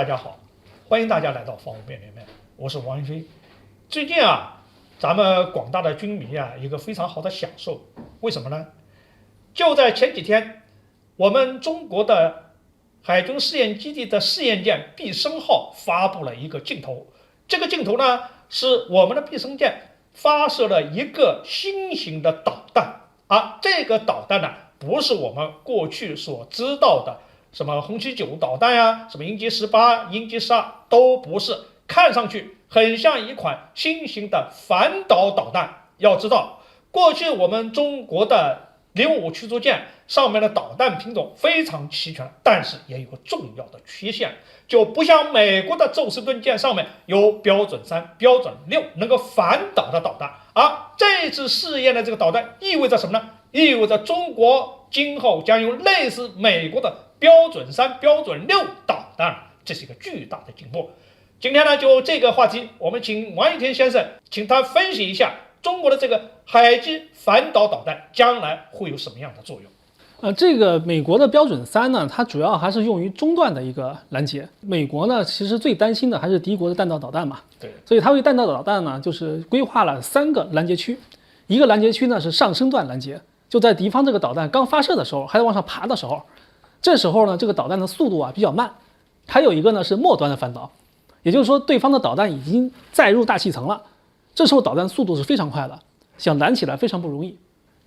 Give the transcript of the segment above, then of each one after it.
大家好，欢迎大家来到防务便联面，我是王云飞。最近咱们广大的军迷一个非常好的享受，为什么呢？就在前几天，我们中国的海军试验基地的试验舰毕升号发布了一个镜头，这个镜头呢是我们的毕升舰发射了一个新型的导弹，这个导弹呢不是我们过去所知道的什么红旗9导弹什么鹰击18、鹰击12都不是，看上去很像一款新型的反导导弹。要知道，过去我们中国的055驱逐舰上面的导弹品种非常齐全，但是也有个重要的缺陷，就不像美国的宙斯盾舰上面有标准3、标准6能够反导的导弹。这次试验的这个导弹意味着什么呢？意味着中国今后将用类似美国的标准3、标准6导弹，这是一个巨大的进步。今天呢，就这个话题，我们请王一田先生，请他分析一下中国的这个海基反导导弹将来会有什么样的作用。这个美国的标准3呢，它主要还是用于中段的一个拦截。美国呢，其实最担心的还是敌国的弹道导弹嘛。对，所以它为弹道导弹呢，就是规划了3个拦截区。一个拦截区呢是上升段拦截，就在敌方这个导弹刚发射的时候，还在往上爬的时候，这时候呢，这个导弹的速度比较慢。还有一个呢是末端的反导，也就是说对方的导弹已经载入大气层了，这时候导弹速度是非常快的，想拦起来非常不容易。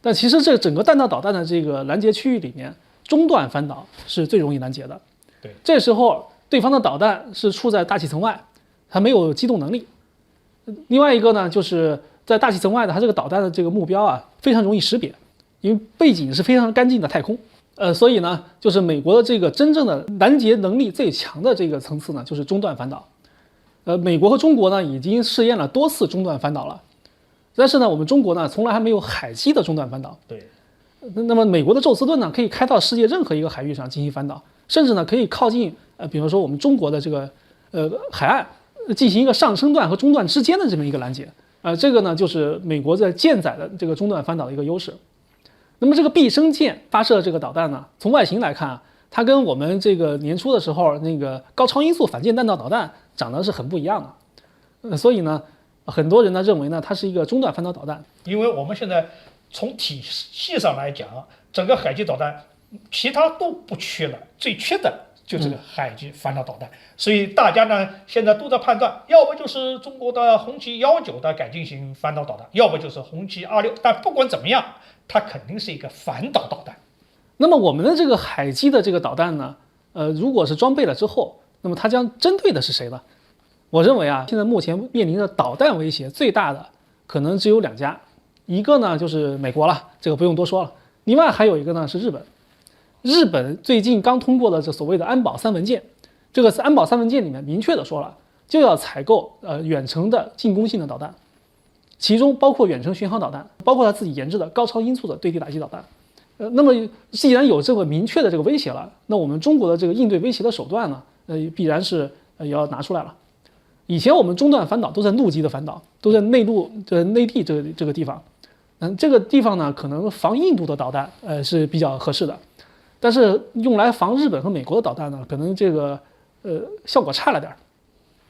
但其实这整个弹道导弹的这个拦截区域里面，中段反导是最容易拦截的。对，这时候对方的导弹是处在大气层外，它没有机动能力。另外一个呢，就是在大气层外的它这个导弹的这个目标非常容易识别，因为背景是非常干净的太空。所以呢，就是美国的这个真正的拦截能力最强的这个层次呢，就是中段反导。美国和中国呢已经试验了多次中段反导了。但是呢，我们中国呢，从来还没有海基的中段反导。对，那么美国的宙斯盾呢，可以开到世界任何一个海域上进行反导，甚至呢，可以靠近比如说我们中国的这个海岸，进行一个上升段和中段之间的这么一个拦截。这个呢，就是美国在舰载的这个中段反导的一个优势。那么这个毕升舰发射这个导弹呢，从外形来看它跟我们这个年初的时候那个高超音速反舰弹道导弹长得是很不一样的。所以呢，很多人呢认为呢，它是一个中段反导导弹，因为我们现在从体系上来讲，整个海基导弹其他都不缺了，最缺的就这个海基反导导弹。所以大家呢现在都在判断，要不就是中国的红旗19的改进型反导导弹，要不就是红旗26。但不管怎么样，它肯定是一个反导导弹。那么我们的这个海基的这个导弹呢，如果是装备了之后，那么它将针对的是谁呢？我认为现在目前面临的导弹威胁最大的可能只有2家，一个呢就是美国了，这个不用多说了。另外还有一个呢是日本。日本最近刚通过了这所谓的安保3文件，这个安保3文件里面明确的说了，就要采购远程的进攻性的导弹，其中包括远程巡航导弹，包括他自己研制的高超音速的对地打击导弹。那么既然有这么明确的这个威胁了，那我们中国的这个应对威胁的手段呢，必然是也要拿出来了。以前我们中段反导都在陆基的反导，都在内地这个地方，这个地方呢可能防印度的导弹是比较合适的，但是用来防日本和美国的导弹呢，可能这个效果差了点。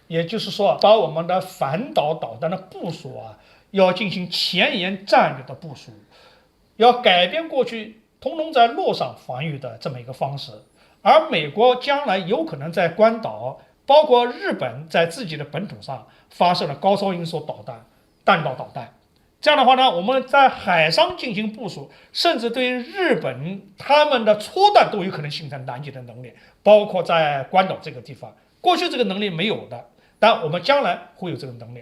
也就是说，把我们的反导导弹的部署要进行前沿战略的部署，要改变过去通通在陆上防御的这么一个方式。而美国将来有可能在关岛，包括日本在自己的本土上发射了高超音速导弹、弹道导弹。这样的话呢，我们在海上进行部署，甚至对日本他们的戳弹都有可能形成拦截的能力，包括在关岛这个地方，过去这个能力没有的，但我们将来会有这个能力。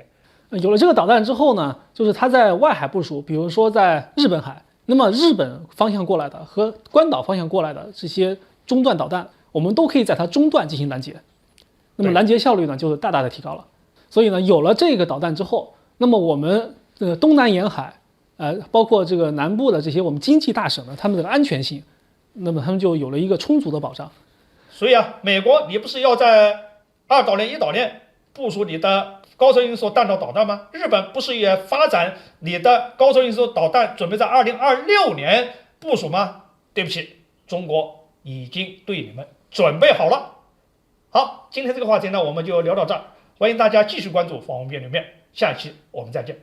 有了这个导弹之后呢，就是它在外海部署，比如说在日本海，那么日本方向过来的和关岛方向过来的这些中段导弹，我们都可以在它中段进行拦截，那么拦截效率呢就大大的提高了。所以呢，有了这个导弹之后，那么我们东南沿海，包括这个南部的这些我们经济大省的他们的安全性，那么他们就有了一个充足的保障。所以美国你不是要在2岛链、1岛链部署你的高超音速弹道导弹吗？日本不是也发展你的高超音速导弹，准备在2026年部署吗？对不起，中国已经对你们准备好了。好。今天这个话题呢，我们就聊到这儿，欢迎大家继续关注访问辩论面，下一期我们再见。